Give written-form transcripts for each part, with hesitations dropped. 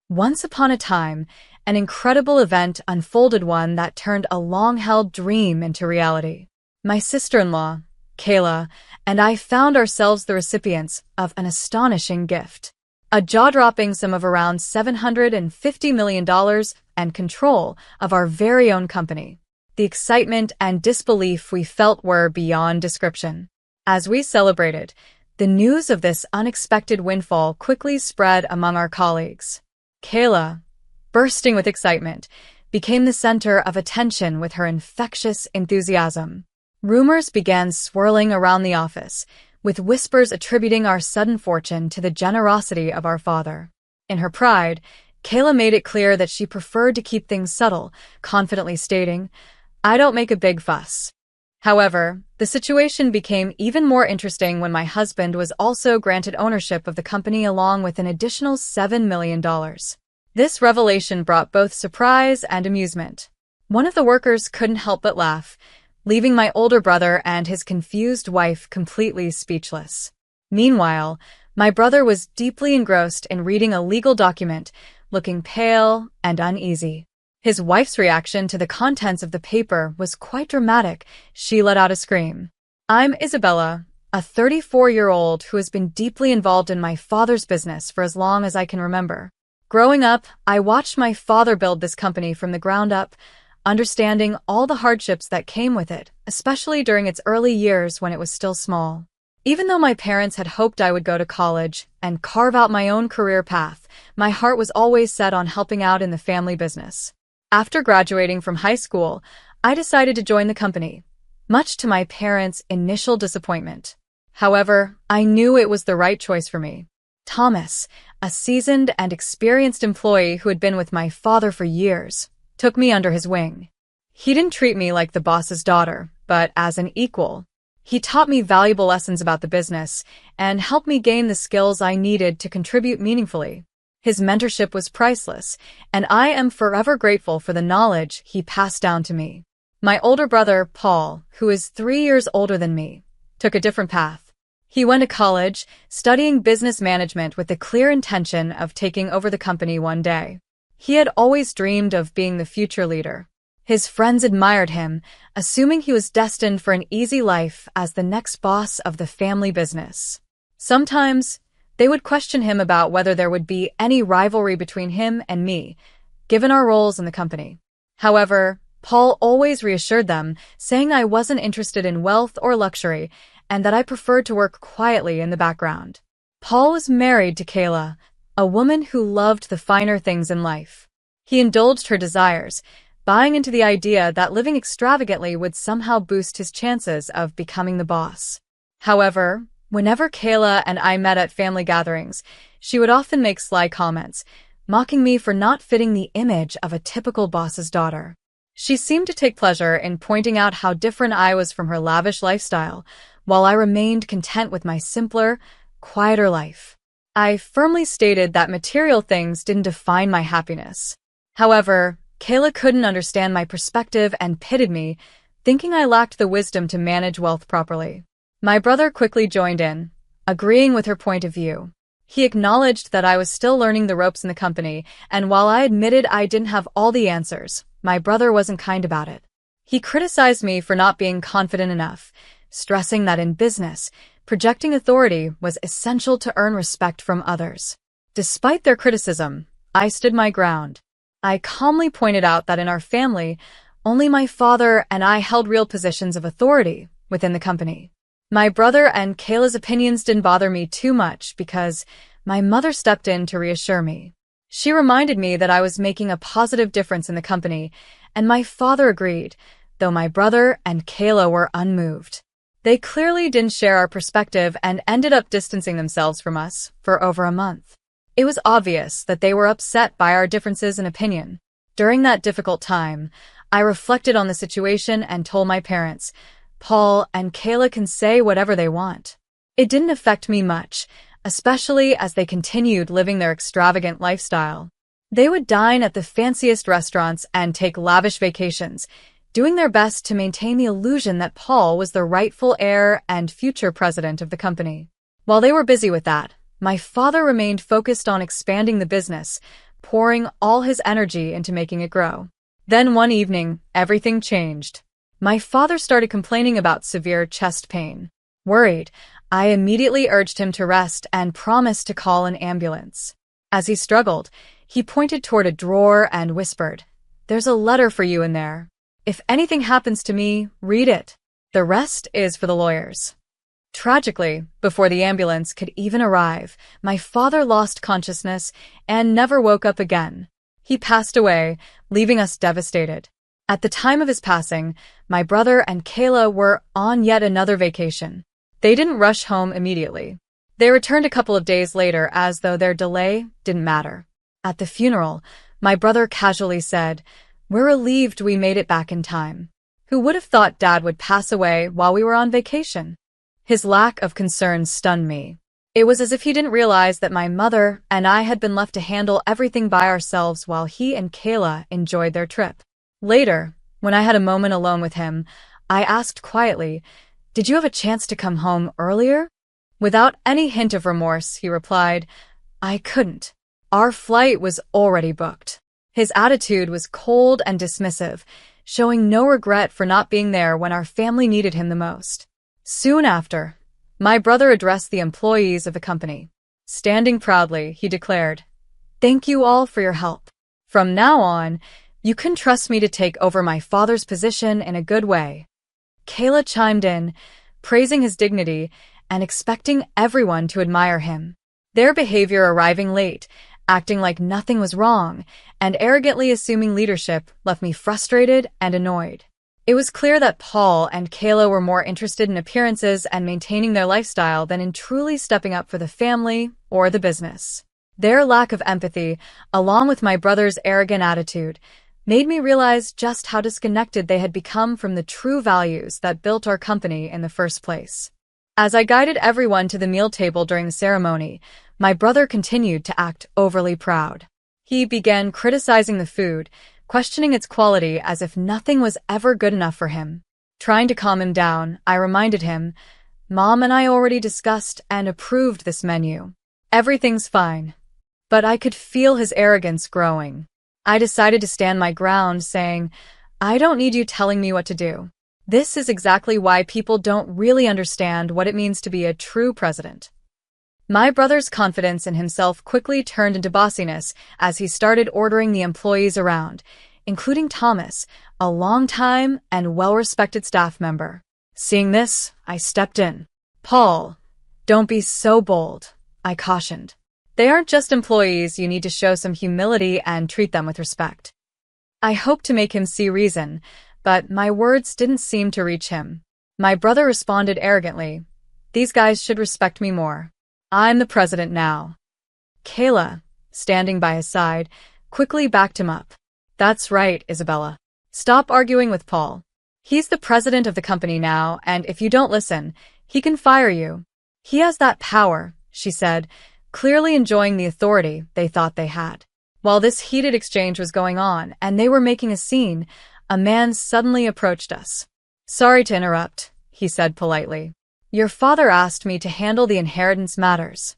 Once upon a time, an incredible event unfolded, one that turned a long-held dream into reality. My sister-in-law, Kayla, and I found ourselves the recipients of an astonishing gift. A jaw-dropping sum of around $750 million and control of our very own company. The excitement and disbelief we felt were beyond description. As we celebrated, the news of this unexpected windfall quickly spread among our colleagues. Kayla, bursting with excitement, became the center of attention with her infectious enthusiasm. Rumors began swirling around the office, with whispers attributing our sudden fortune to the generosity of our father. In her pride, Kayla made it clear that she preferred to keep things subtle, confidently stating, "I don't make a big fuss." However, the situation became even more interesting when my husband was also granted ownership of the company along with an additional $7 million. This revelation brought both surprise and amusement. One of the workers couldn't help but laugh, leaving my older brother and his confused wife completely speechless. Meanwhile, my brother was deeply engrossed in reading a legal document, looking pale and uneasy. His wife's reaction to the contents of the paper was quite dramatic. She let out a scream. "I'm Isabella, a 34-year-old who has been deeply involved in my father's business for as long as I can remember. Growing up, I watched my father build this company from the ground up, understanding all the hardships that came with it, especially during its early years when it was still small. Even though my parents had hoped I would go to college and carve out my own career path, my heart was always set on helping out in the family business. After graduating from high school, I decided to join the company, much to my parents' initial disappointment. However, I knew it was the right choice for me. Thomas, a seasoned and experienced employee who had been with my father for years, took me under his wing. He didn't treat me like the boss's daughter, but as an equal. He taught me valuable lessons about the business and helped me gain the skills I needed to contribute meaningfully. His mentorship was priceless, and I am forever grateful for the knowledge he passed down to me. My older brother, Paul, who is 3 years older than me, took a different path. He went to college, studying business management with the clear intention of taking over the company one day. He had always dreamed of being the future leader. His friends admired him, assuming he was destined for an easy life as the next boss of the family business. Sometimes, they would question him about whether there would be any rivalry between him and me, given our roles in the company. However, Paul always reassured them, saying I wasn't interested in wealth or luxury, and that I preferred to work quietly in the background. Paul was married to Kayla, a woman who loved the finer things in life. He indulged her desires, buying into the idea that living extravagantly would somehow boost his chances of becoming the boss. However, whenever Kayla and I met at family gatherings, she would often make sly comments, mocking me for not fitting the image of a typical boss's daughter. She seemed to take pleasure in pointing out how different I was from her lavish lifestyle, while I remained content with my simpler, quieter life. I firmly stated that material things didn't define my happiness. However, Kayla couldn't understand my perspective and pitted me, thinking I lacked the wisdom to manage wealth properly. My brother quickly joined in, agreeing with her point of view. He acknowledged that I was still learning the ropes in the company, and while I admitted I didn't have all the answers, my brother wasn't kind about it. He criticized me for not being confident enough, stressing that in business, projecting authority was essential to earn respect from others. Despite their criticism, I stood my ground. I calmly pointed out that in our family, only my father and I held real positions of authority within the company. My brother and Kayla's opinions didn't bother me too much because my mother stepped in to reassure me. She reminded me that I was making a positive difference in the company, and my father agreed, though my brother and Kayla were unmoved. They clearly didn't share our perspective and ended up distancing themselves from us for over a month. It was obvious that they were upset by our differences in opinion. During that difficult time, I reflected on the situation and told my parents, Paul and Kayla can say whatever they want. It didn't affect me much, especially as they continued living their extravagant lifestyle. They would dine at the fanciest restaurants and take lavish vacations, doing their best to maintain the illusion that Paul was the rightful heir and future president of the company. While they were busy with that, my father remained focused on expanding the business, pouring all his energy into making it grow. Then one evening, everything changed. My father started complaining about severe chest pain. Worried, I immediately urged him to rest and promised to call an ambulance. As he struggled, he pointed toward a drawer and whispered, "There's a letter for you in there. If anything happens to me, read it. The rest is for the lawyers." Tragically, before the ambulance could even arrive, my father lost consciousness and never woke up again. He passed away, leaving us devastated. At the time of his passing, my brother and Kayla were on yet another vacation. They didn't rush home immediately. They returned a couple of days later as though their delay didn't matter. At the funeral, my brother casually said, "We're relieved we made it back in time. Who would have thought Dad would pass away while we were on vacation?" His lack of concern stunned me. It was as if he didn't realize that my mother and I had been left to handle everything by ourselves while he and Kayla enjoyed their trip. Later, when I had a moment alone with him, I asked quietly, "Did you have a chance to come home earlier?" Without any hint of remorse, he replied, "I couldn't. Our flight was already booked." His attitude was cold and dismissive, showing no regret for not being there when our family needed him the most. Soon after, my brother addressed the employees of the company. Standing proudly, he declared, "Thank you all for your help. From now on, you can trust me to take over my father's position in a good way." Kayla chimed in, praising his dignity and expecting everyone to admire him. Their behavior arriving late, acting like nothing was wrong, and arrogantly assuming leadership left me frustrated and annoyed. It was clear that Paul and Kayla were more interested in appearances and maintaining their lifestyle than in truly stepping up for the family or the business. Their lack of empathy, along with my brother's arrogant attitude, made me realize just how disconnected they had become from the true values that built our company in the first place. As I guided everyone to the meal table during the ceremony, my brother continued to act overly proud. He began criticizing the food, questioning its quality as if nothing was ever good enough for him. Trying to calm him down, I reminded him, "Mom and I already discussed and approved this menu. Everything's fine." But I could feel his arrogance growing. I decided to stand my ground, saying, "I don't need you telling me what to do. This is exactly why people don't really understand what it means to be a true president." My brother's confidence in himself quickly turned into bossiness as he started ordering the employees around, including Thomas, a long-time and well-respected staff member. Seeing this, I stepped in. "Paul, don't be so bold," I cautioned. "They aren't just employees. You need to show some humility and treat them with respect." I hoped to make him see reason, but my words didn't seem to reach him. My brother responded arrogantly, "These guys should respect me more. I'm the president now." Kayla, standing by his side, quickly backed him up. "That's right, Isabella. Stop arguing with Paul. He's the president of the company now, and if you don't listen, he can fire you." "He has that power," she said, clearly enjoying the authority they thought they had. While this heated exchange was going on and they were making a scene, a man suddenly approached us. "Sorry to interrupt," he said politely. "Your father asked me to handle the inheritance matters."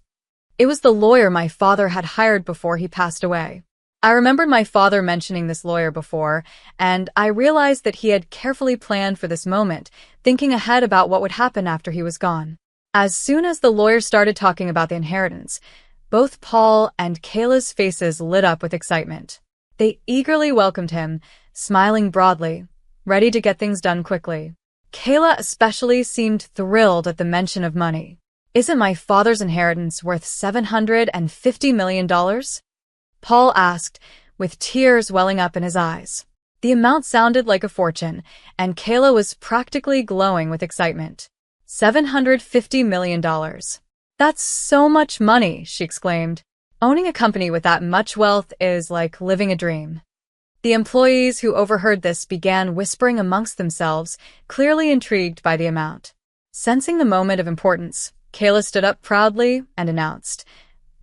It was the lawyer my father had hired before he passed away. I remembered my father mentioning this lawyer before, and I realized that he had carefully planned for this moment, thinking ahead about what would happen after he was gone. As soon as the lawyer started talking about the inheritance, both Paul and Kayla's faces lit up with excitement. They eagerly welcomed him, smiling broadly, ready to get things done quickly. Kayla especially seemed thrilled at the mention of money. "Isn't my father's inheritance worth $750 million? Paul asked, with tears welling up in his eyes. The amount sounded like a fortune, and Kayla was practically glowing with excitement. $750 million. That's so much money, she exclaimed. Owning a company with that much wealth is like living a dream. The employees who overheard this began whispering amongst themselves, clearly intrigued by the amount. Sensing the moment of importance, Kayla stood up proudly and announced,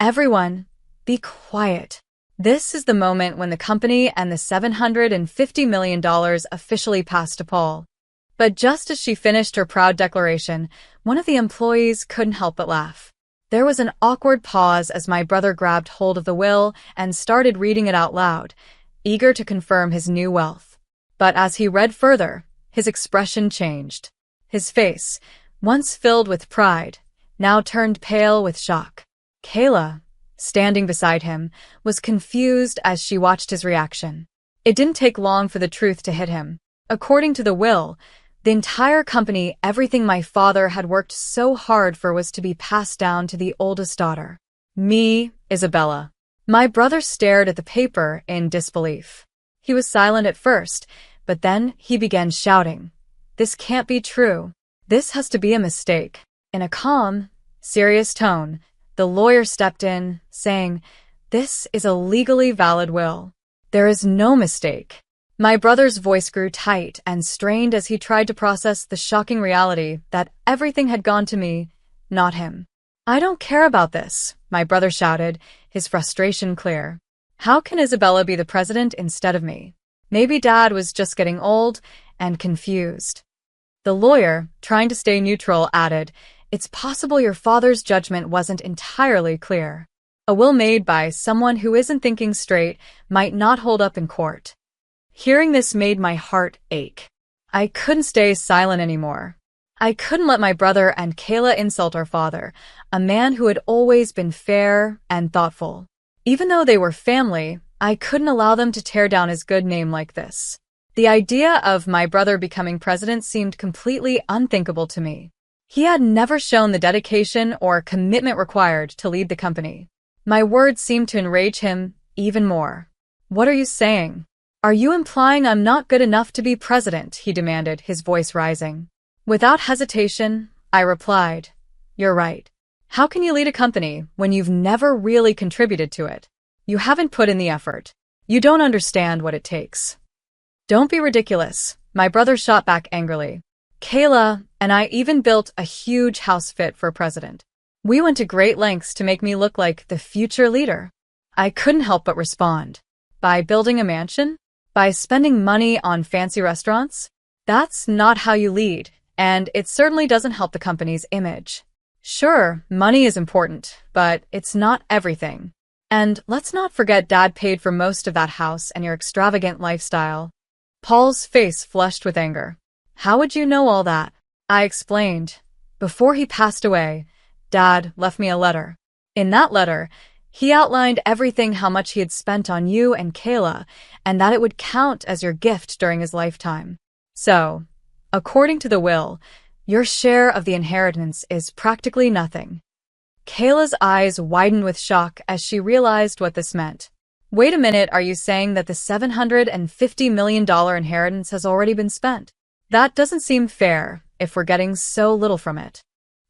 "Everyone, be quiet. This is the moment when the company and the $750 million officially pass to Paul." But just as she finished her proud declaration, one of the employees couldn't help but laugh. There was an awkward pause as my brother grabbed hold of the will and started reading it out loud, eager to confirm his new wealth. But as he read further, his expression changed. His face, once filled with pride, now turned pale with shock. Kayla, standing beside him, was confused as she watched his reaction. It didn't take long for the truth to hit him. According to the will, the entire company, everything my father had worked so hard for, was to be passed down to the oldest daughter. Me, Isabella. My brother stared at the paper in disbelief. He was silent at first, but then he began shouting, "This can't be true. This has to be a mistake." In a calm, serious tone, the lawyer stepped in, saying, "This is a legally valid will. There is no mistake." My brother's voice grew tight and strained as he tried to process the shocking reality that everything had gone to me, not him. "I don't care about this," my brother shouted, his frustration clear. "How can Isabella be the president instead of me? Maybe Dad was just getting old and confused." The lawyer, trying to stay neutral, added, "It's possible your father's judgment wasn't entirely clear. A will made by someone who isn't thinking straight might not hold up in court." Hearing this made my heart ache. I couldn't stay silent anymore. I couldn't let my brother and Kayla insult our father, a man who had always been fair and thoughtful. Even though they were family, I couldn't allow them to tear down his good name like this. The idea of my brother becoming president seemed completely unthinkable to me. He had never shown the dedication or commitment required to lead the company. My words seemed to enrage him even more. "What are you saying? Are you implying I'm not good enough to be president?" he demanded, his voice rising. Without hesitation, I replied, "You're right. How can you lead a company when you've never really contributed to it? You haven't put in the effort. You don't understand what it takes." "Don't be ridiculous," my brother shot back angrily. "Kayla and I even built a huge house fit for president. We went to great lengths to make me look like the future leader." I couldn't help but respond. "By building a mansion? By spending money on fancy restaurants? That's not how you lead, and it certainly doesn't help the company's image. Sure, money is important, but it's not everything. And let's not forget Dad paid for most of that house and your extravagant lifestyle." Paul's face flushed with anger. "How would you know all that?" I explained. "Before he passed away, Dad left me a letter. In that letter, he outlined everything, how much he had spent on you and Kayla, and that it would count as your gift during his lifetime. So, according to the will, your share of the inheritance is practically nothing." Kayla's eyes widened with shock as she realized what this meant. "Wait a minute, are you saying that the $750 million inheritance has already been spent? That doesn't seem fair if we're getting so little from it."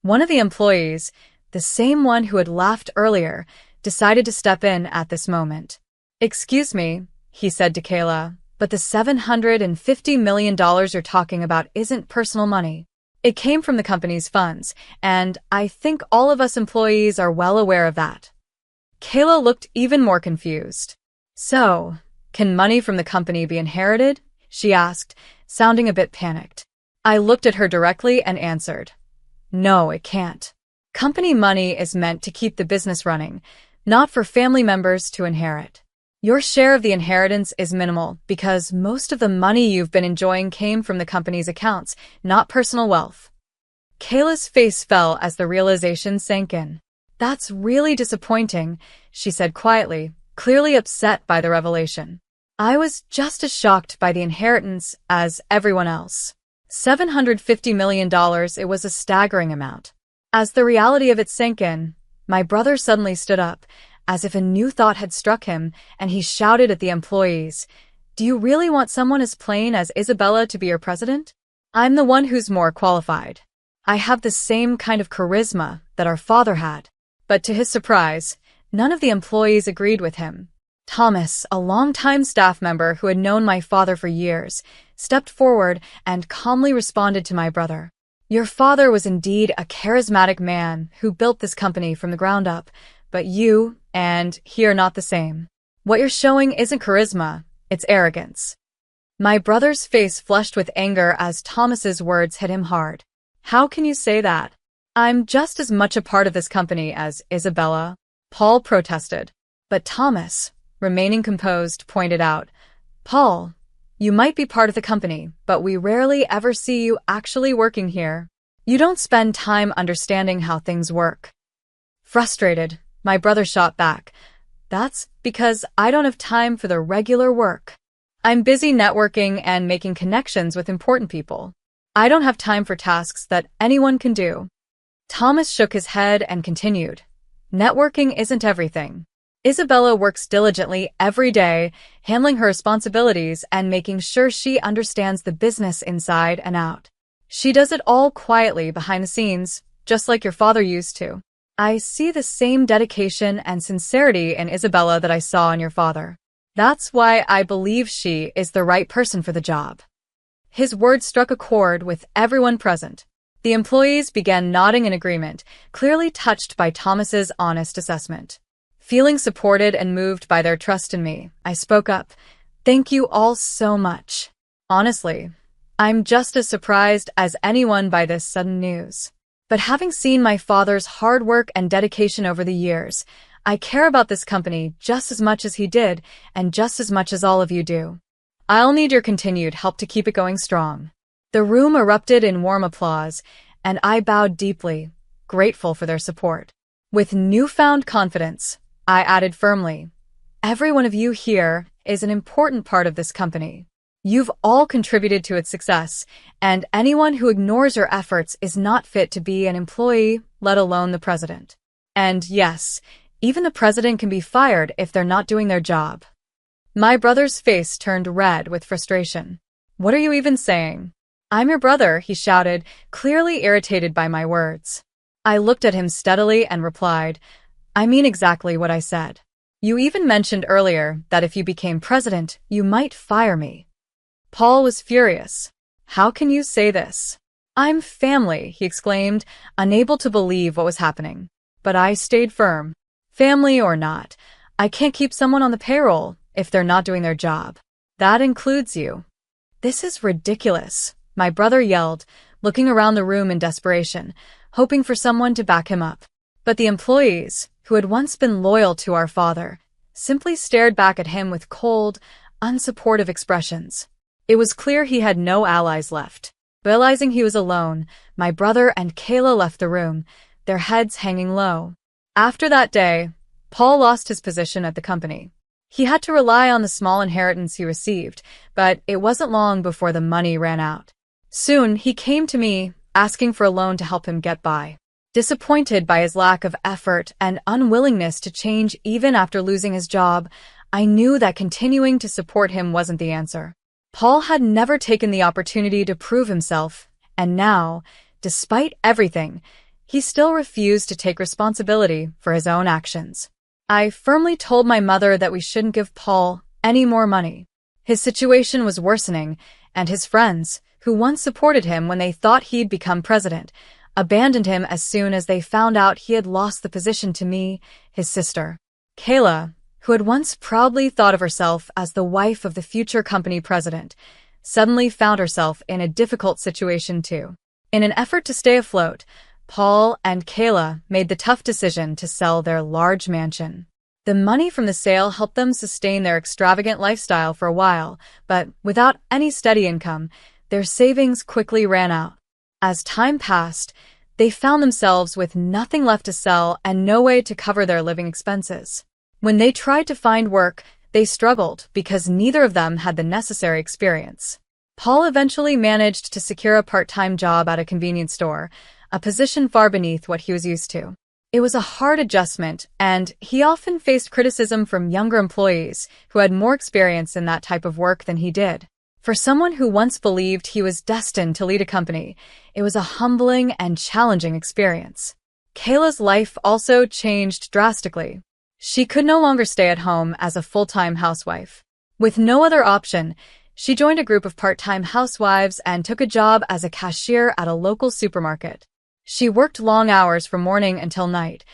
One of the employees, the same one who had laughed earlier, decided to step in at this moment. "Excuse me," he said to Kayla, "but the $750 million you're talking about isn't personal money. It came from the company's funds, and I think all of us employees are well aware of that." Kayla looked even more confused. "So, can money from the company be inherited?" she asked, sounding a bit panicked. I looked at her directly and answered, "No, it can't. Company money is meant to keep the business running, not for family members to inherit. Your share of the inheritance is minimal because most of the money you've been enjoying came from the company's accounts, not personal wealth." Kayla's face fell as the realization sank in. "That's really disappointing," she said quietly, clearly upset by the revelation. I was just as shocked by the inheritance as everyone else. $750 million, it was a staggering amount. As the reality of it sank in, my brother suddenly stood up, as if a new thought had struck him, and he shouted at the employees, "Do you really want someone as plain as Isabella to be your president? I'm the one who's more qualified. I have the same kind of charisma that our father had." But to his surprise, none of the employees agreed with him. Thomas, a longtime staff member who had known my father for years, stepped forward and calmly responded to my brother. "Your father was indeed a charismatic man who built this company from the ground up, but you and he are not the same. What you're showing isn't charisma, it's arrogance." My brother's face flushed with anger as Thomas's words hit him hard. "How can you say that? I'm just as much a part of this company as Isabella, Paul protested. But Thomas, remaining composed, pointed out, Paul, you might be part of the company, but we rarely ever see you actually working here. You don't spend time understanding how things work. Frustrated, my brother shot back. That's because I don't have time for the regular work. I'm busy networking and making connections with important people. I don't have time for tasks that anyone can do. Thomas shook his head and continued. Networking isn't everything. Isabella works diligently every day, handling her responsibilities and making sure she understands the business inside and out. She does it all quietly behind the scenes, just like your father used to. I see the same dedication and sincerity in Isabella that I saw in your father. That's why I believe she is the right person for the job. His words struck a chord with everyone present. The employees began nodding in agreement, clearly touched by Thomas's honest assessment. Feeling supported and moved by their trust in me, I spoke up. Thank you all so much. Honestly, I'm just as surprised as anyone by this sudden news. But having seen my father's hard work and dedication over the years, I care about this company just as much as he did and just as much as all of you do. I'll need your continued help to keep it going strong. The room erupted in warm applause, and I bowed deeply, grateful for their support. With newfound confidence, I added firmly, every one of you here is an important part of this company. You've all contributed to its success, and anyone who ignores your efforts is not fit to be an employee, let alone the president. And yes, even the president can be fired if they're not doing their job. My brother's face turned red with frustration. What are you even saying? I'm your brother, he shouted, clearly irritated by my words. I looked at him steadily and replied, I mean exactly what I said. You even mentioned earlier that if you became president, you might fire me. Paul was furious. How can you say this? I'm family, he exclaimed, unable to believe what was happening. But I stayed firm. Family or not, I can't keep someone on the payroll if they're not doing their job. That includes you. This is ridiculous, my brother yelled, looking around the room in desperation, hoping for someone to back him up. But the employees, who had once been loyal to our father, simply stared back at him with cold, unsupportive expressions. It was clear he had no allies left. Realizing he was alone, my brother and Kayla left the room, their heads hanging low. After that day, Paul lost his position at the company. He had to rely on the small inheritance he received, but it wasn't long before the money ran out. Soon, he came to me, asking for a loan to help him get by. Disappointed by his lack of effort and unwillingness to change even after losing his job, I knew that continuing to support him wasn't the answer. Paul had never taken the opportunity to prove himself, and now, despite everything, he still refused to take responsibility for his own actions. I firmly told my mother that we shouldn't give Paul any more money. His situation was worsening, and his friends, who once supported him when they thought he'd become president, abandoned him as soon as they found out he had lost the position to me, his sister. Kayla, who had once proudly thought of herself as the wife of the future company president, suddenly found herself in a difficult situation too. In an effort to stay afloat, Paul and Kayla made the tough decision to sell their large mansion. The money from the sale helped them sustain their extravagant lifestyle for a while, but without any steady income, their savings quickly ran out. As time passed, they found themselves with nothing left to sell and no way to cover their living expenses. When they tried to find work, they struggled because neither of them had the necessary experience. Paul eventually managed to secure a part-time job at a convenience store, a position far beneath what he was used to. It was a hard adjustment, and he often faced criticism from younger employees who had more experience in that type of work than he did. For someone who once believed he was destined to lead a company, it was a humbling and challenging experience. Kayla's life also changed drastically. She could no longer stay at home as a full-time housewife. With no other option, she joined a group of part-time housewives and took a job as a cashier at a local supermarket. She worked long hours from morning until night,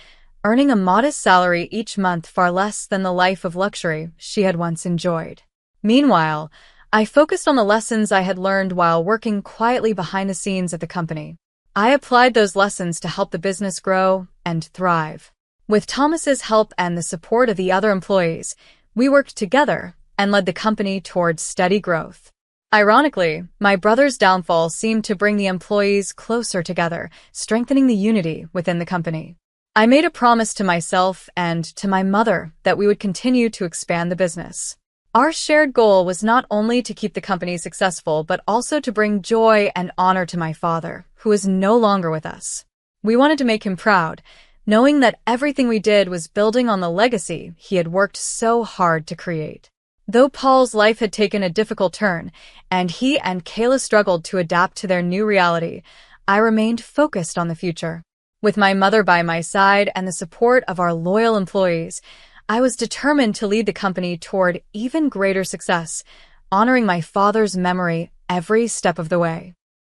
earning a modest salary each month, far less than the life of luxury she had once enjoyed. Meanwhile, I focused on the lessons I had learned while working quietly behind the scenes at the company. I applied those lessons to help the business grow and thrive. With Thomas's help and the support of the other employees, we worked together and led the company towards steady growth. Ironically, my brother's downfall seemed to bring the employees closer together, strengthening the unity within the company. I made a promise to myself and to my mother that we would continue to expand the business. Our shared goal was not only to keep the company successful, but also to bring joy and honor to my father, who is no longer with us. We wanted to make him proud, knowing that everything we did was building on the legacy he had worked so hard to create. Though Paul's life had taken a difficult turn, and he and Kayla struggled to adapt to their new reality, I remained focused on the future. With my mother by my side and the support of our loyal employees, I was determined to lead the company toward even greater success, honoring my father's memory every step of the way.